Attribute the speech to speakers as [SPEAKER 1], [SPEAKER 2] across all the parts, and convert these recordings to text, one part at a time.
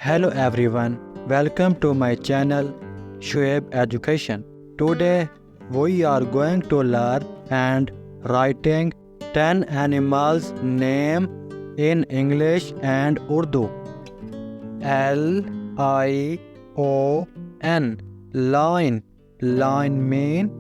[SPEAKER 1] Hello everyone, welcome to my channel Shoaib Education. Today we are going to learn and writing 10 animals name in English and Urdu. Lion. Lion. Lion mean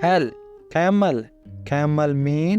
[SPEAKER 1] Camel. Camel. Camel mean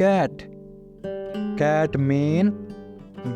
[SPEAKER 1] Cat. Cat mean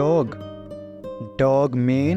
[SPEAKER 1] Dog. Dog mean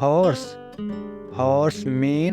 [SPEAKER 1] Horse. Horse mean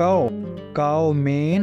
[SPEAKER 1] Cow. Cow mean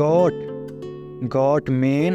[SPEAKER 1] Goat. Goat mean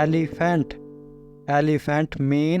[SPEAKER 1] Elephant. Elephant mean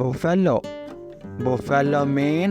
[SPEAKER 1] Buffalo. Buffalo mean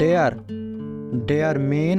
[SPEAKER 1] Deer. Deer mean